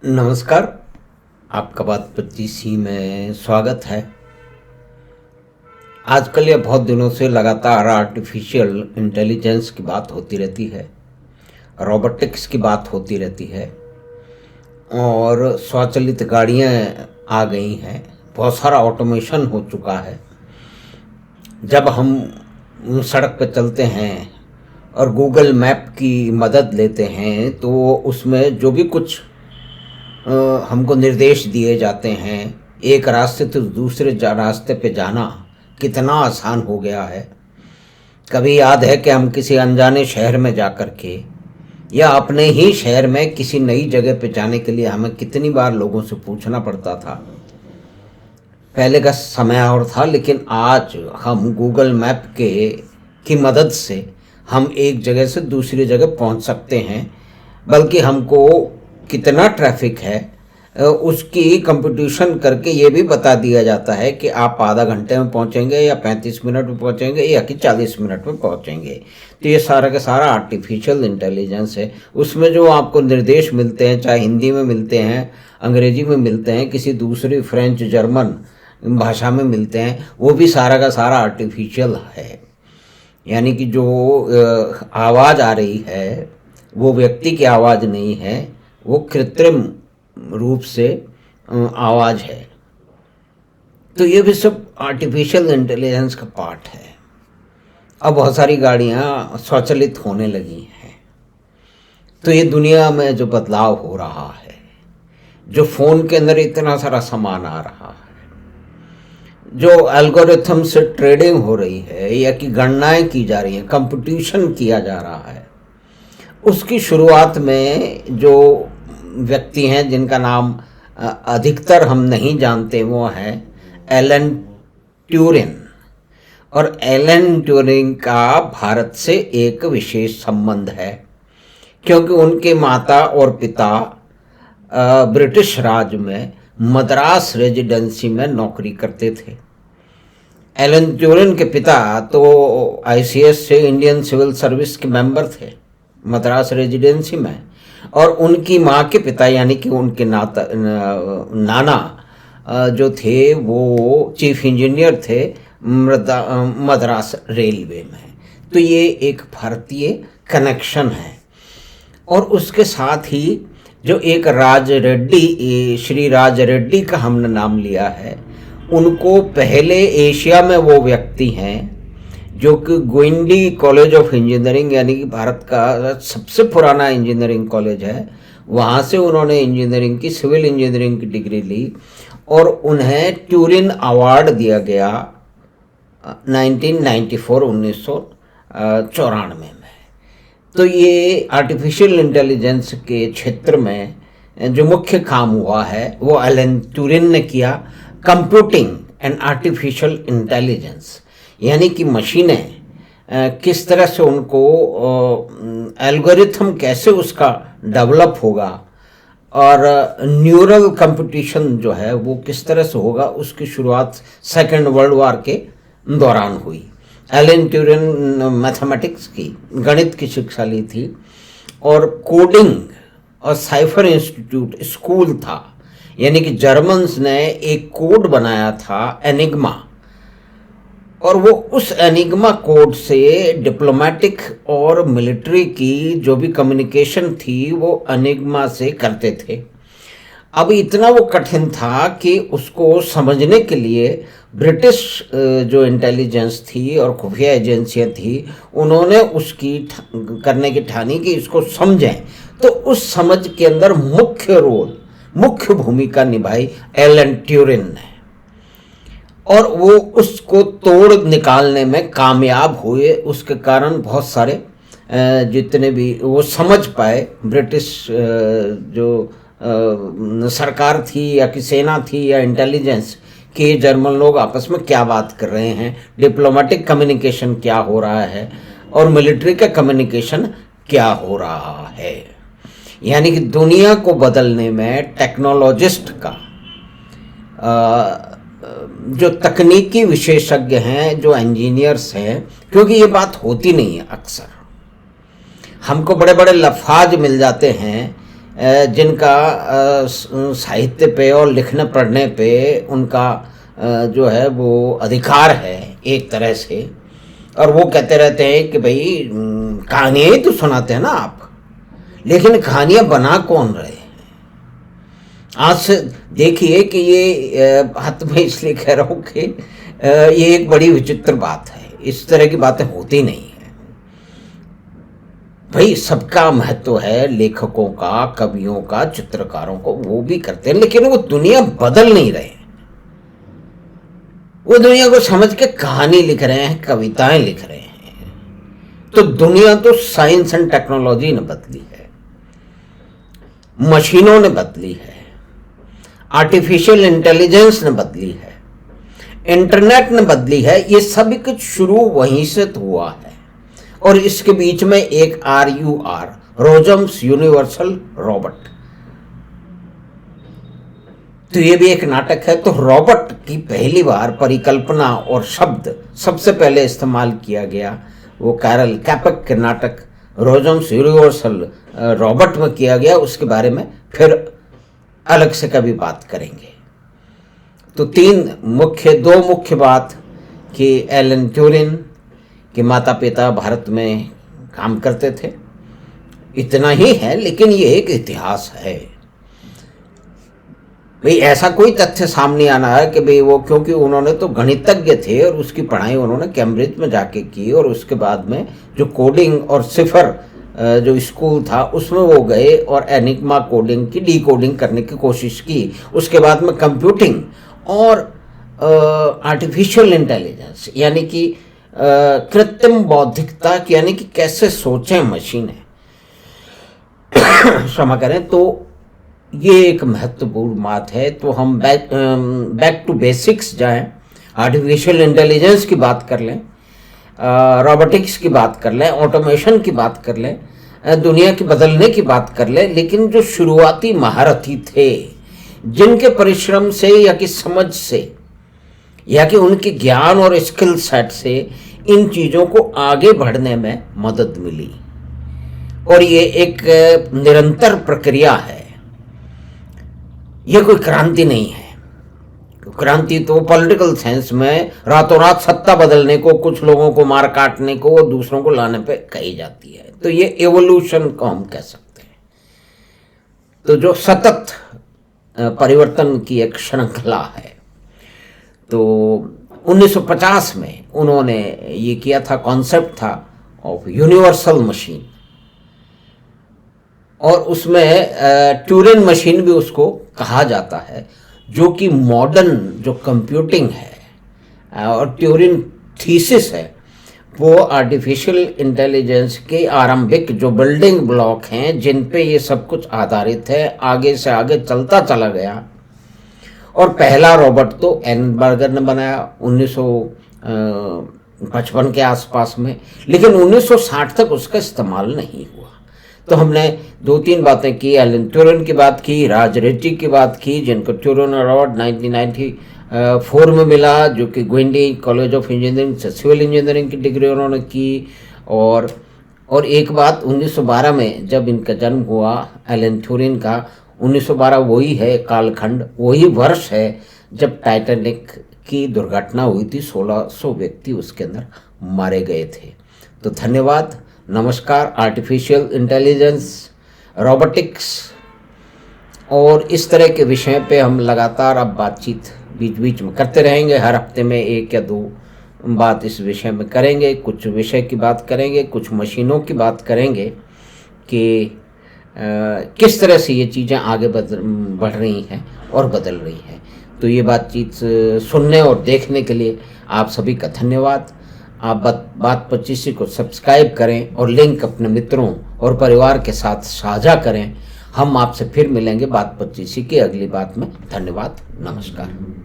नमस्कार। आपका बात 25 में स्वागत है। आजकल या बहुत दिनों से लगातार आर्टिफिशियल इंटेलिजेंस की बात होती रहती है, रोबोटिक्स की बात होती रहती है और स्वचालित गाड़ियां आ गई हैं। बहुत सारा ऑटोमेशन हो चुका है। जब हम सड़क पर चलते हैं और गूगल मैप की मदद लेते हैं तो उसमें जो भी कुछ हमको निर्देश दिए जाते हैं, एक रास्ते से दूसरे रास्ते पे जाना कितना आसान हो गया है। कभी याद है कि हम किसी अनजाने शहर में जा कर के या अपने ही शहर में किसी नई जगह पे जाने के लिए हमें कितनी बार लोगों से पूछना पड़ता था। पहले का समय और था, लेकिन आज हम गूगल मैप की मदद से हम एक जगह से दूसरी जगह पहुंच सकते हैं। बल्कि हमको कितना ट्रैफिक है उसकी कंपटीशन करके ये भी बता दिया जाता है कि आप आधा घंटे में पहुंचेंगे या 35 मिनट में पहुंचेंगे या कि 40 मिनट में पहुंचेंगे। तो ये सारा का सारा आर्टिफिशियल इंटेलिजेंस है। उसमें जो आपको निर्देश मिलते हैं, चाहे हिंदी में मिलते हैं, अंग्रेजी में मिलते हैं, किसी दूसरी फ्रेंच जर्मन भाषा में मिलते हैं, वो भी सारा का सारा आर्टिफिशियल है। यानी कि जो आवाज़ आ रही है वो व्यक्ति की आवाज़ नहीं है, वो कृत्रिम रूप से आवाज़ है। तो ये भी सब आर्टिफिशियल इंटेलिजेंस का पार्ट है। अब बहुत सारी गाड़ियाँ स्वचालित होने लगी हैं। तो ये दुनिया में जो बदलाव हो रहा है, जो फ़ोन के अंदर इतना सारा सामान आ रहा है, जो एल्गोरिथम से ट्रेडिंग हो रही है या कि गणनाएं की जा रही हैं, कंपटीशन किया जा रहा है, उसकी शुरुआत में जो व्यक्ति हैं जिनका नाम अधिकतर हम नहीं जानते, वो हैं एलन ट्यूरिंग। और एलन ट्यूरिंग का भारत से एक विशेष संबंध है, क्योंकि उनके माता और पिता ब्रिटिश राज में मद्रास रेजिडेंसी में नौकरी करते थे। एलन ट्यूरिंग के पिता तो आईसीएस से इंडियन सिविल सर्विस के मेंबर थे मद्रास रेजिडेंसी में, और उनकी माँ के पिता यानी कि उनके नाना जो थे वो चीफ इंजीनियर थे मद्रास रेलवे में। तो ये एक भारतीय कनेक्शन है। और उसके साथ ही जो एक राज रेड्डी, श्री राज रेड्डी का हमने नाम लिया है, उनको पहले एशिया में वो व्यक्ति हैं जो कि ग्विंडी कॉलेज ऑफ इंजीनियरिंग, यानी कि भारत का सबसे पुराना इंजीनियरिंग कॉलेज है, वहाँ से उन्होंने इंजीनियरिंग की, सिविल इंजीनियरिंग की डिग्री ली और उन्हें ट्यूरिंग अवार्ड दिया गया 1994 में। तो ये आर्टिफिशियल इंटेलिजेंस के क्षेत्र में जो मुख्य काम हुआ है वो एलन ट्यूरिंग ने किया। कंप्यूटिंग एंड आर्टिफिशियल इंटेलिजेंस, यानी कि मशीनें किस तरह से उनको एल्गोरिथम कैसे उसका डेवलप होगा और न्यूरल कंपटीशन जो है वो किस तरह से होगा, उसकी शुरुआत सेकेंड वर्ल्ड वॉर के दौरान हुई। एलन ट्यूरिंग मैथमेटिक्स की, गणित की शिक्षा ली थी और कोडिंग और साइफर इंस्टीट्यूट स्कूल था, यानी कि जर्मन्स ने एक कोड बनाया था एनिग्मा, और वो उस एनिग्मा कोड से डिप्लोमेटिक और मिलिट्री की जो भी कम्युनिकेशन थी वो एनिग्मा से करते थे। अब इतना वो कठिन था कि उसको समझने के लिए ब्रिटिश जो इंटेलिजेंस थी और खुफिया एजेंसियां थी, उन्होंने उसकी करने की ठानी कि इसको समझें। तो उस समझ के अंदर मुख्य भूमिका निभाई एलन ट्यूरिंग ने, और वो उसको तोड़ निकालने में कामयाब हुए। उसके कारण बहुत सारे जितने भी वो समझ पाए, ब्रिटिश जो सरकार थी या कि सेना थी या इंटेलिजेंस के जर्मन लोग आपस में क्या बात कर रहे हैं, डिप्लोमेटिक कम्युनिकेशन क्या हो रहा है और मिलिट्री का कम्युनिकेशन क्या हो रहा है। यानी कि दुनिया को बदलने में टेक्नोलॉजिस्ट का जो तकनीकी विशेषज्ञ हैं, जो इंजीनियर्स हैं, क्योंकि ये बात होती नहीं है, अक्सर हमको बड़े बड़े लफाज मिल जाते हैं जिनका साहित्य पे और लिखने पढ़ने पे उनका जो है वो अधिकार है एक तरह से, और वो कहते रहते हैं कि भाई कहानियाँ ही तो सुनाते हैं ना आप, लेकिन कहानियाँ बना कौन रहे हैं? आज से देखिए कि ये बात मैं इसलिए कह रहा हूँ कि ये एक बड़ी विचित्र बात है, इस तरह की बातें होती नहीं है। भाई सबका महत्व है, लेखकों का, कवियों का, चित्रकारों को, वो भी करते हैं, लेकिन वो दुनिया बदल नहीं रहे हैं। वो दुनिया को समझ के कहानी लिख रहे हैं, कविताएं लिख रहे हैं। तो दुनिया तो साइंस एंड टेक्नोलॉजी ने बदली है, मशीनों ने बदली है, आर्टिफिशियल इंटेलिजेंस ने बदली है, इंटरनेट ने बदली है। ये सब कुछ शुरू वहीं से तो हुआ है। और इसके बीच में एक RUR, रोजम्स यूनिवर्सल रोबोट, तो ये भी एक नाटक है। तो रोबोट की पहली बार परिकल्पना और शब्द सबसे पहले इस्तेमाल किया गया वो कैरल कैपक के नाटक रोजम्स यूनिवर्सल रोबोट में किया गया। उसके बारे में फिर अलग से कभी बात करेंगे। तो दो मुख्य बात कि एलन ट्यूरिंग के माता पिता भारत में काम करते थे, इतना ही है। लेकिन ये एक इतिहास है भाई, ऐसा कोई तथ्य सामने आना है कि भाई वो, क्योंकि उन्होंने तो गणितज्ञ थे और उसकी पढ़ाई उन्होंने कैम्ब्रिज में जाके की, और उसके बाद में जो कोडिंग और सिफर जो स्कूल था उसमें वो गए और एनिग्मा कोडिंग की डीकोडिंग करने की कोशिश की। उसके बाद में कंप्यूटिंग और आर्टिफिशियल इंटेलिजेंस यानी कि कृत्रिम बौद्धिकता, यानी कि कैसे सोचें मशीनें, क्षमा करें। तो ये एक महत्वपूर्ण बात है। तो हम बैक टू बेसिक्स जाएं, आर्टिफिशियल इंटेलिजेंस की बात कर लें, रोबोटिक्स की बात कर लें, ऑटोमेशन की बात कर लें, दुनिया की बदलने की बात कर लें। लेकिन जो शुरुआती महारथी थे, जिनके परिश्रम से या कि समझ से या कि उनके ज्ञान और स्किल सेट से इन चीज़ों को आगे बढ़ने में मदद मिली, और ये एक निरंतर प्रक्रिया है, ये कोई क्रांति नहीं है। क्रांति तो पॉलिटिकल सेंस में रातों रात सत्ता बदलने को, कुछ लोगों को मार काटने को और दूसरों को लाने पे कही जाती है। तो ये एवोल्यूशन को हम कह सकते हैं। तो जो सतत परिवर्तन की एक श्रृंखला है। तो 1950 में उन्होंने ये किया था, कॉन्सेप्ट था ऑफ यूनिवर्सल मशीन, और उसमें ट्यूरिंग मशीन भी उसको कहा जाता है, जो कि मॉडर्न जो कंप्यूटिंग है और ट्यूरिंग थीसिस है, वो आर्टिफिशियल इंटेलिजेंस के आरंभिक जो बिल्डिंग ब्लॉक हैं जिन पे ये सब कुछ आधारित है, आगे से आगे चलता चला गया। और पहला रोबोट तो एनबर्गर ने बनाया 1955 के आसपास में, लेकिन 1960 तक उसका इस्तेमाल नहीं हुआ। तो हमने 2-3 बातें की, एलन ट्यूरिंग की बात की, राज रेड्डी की बात की, जिनको ट्यूरिंग अवार्ड 1994 में मिला, जो कि ग्विंडी कॉलेज ऑफ इंजीनियरिंग से सिविल इंजीनियरिंग की डिग्री उन्होंने की। और एक बात 1912 में जब इनका जन्म हुआ एलन ट्यूरिंग का, 1912 वही है कालखंड, वही वर्ष है जब टाइटैनिक की दुर्घटना हुई थी, 1600 व्यक्ति उसके अंदर मारे गए थे। तो धन्यवाद, नमस्कार। आर्टिफिशियल इंटेलिजेंस, रोबोटिक्स और इस तरह के विषय पे हम लगातार अब बातचीत बीच बीच में करते रहेंगे। हर हफ्ते में 1 या 2 बात इस विषय में करेंगे। कुछ विषय की बात करेंगे, कुछ मशीनों की बात करेंगे कि किस तरह से ये चीज़ें आगे बढ़ रही हैं और बदल रही हैं। तो ये बातचीत सुनने और देखने के लिए आप सभी का धन्यवाद। आप बात 25 को सब्सक्राइब करें और लिंक अपने मित्रों और परिवार के साथ साझा करें। हम आपसे फिर मिलेंगे बात 25 की अगली बात में। धन्यवाद, नमस्कार।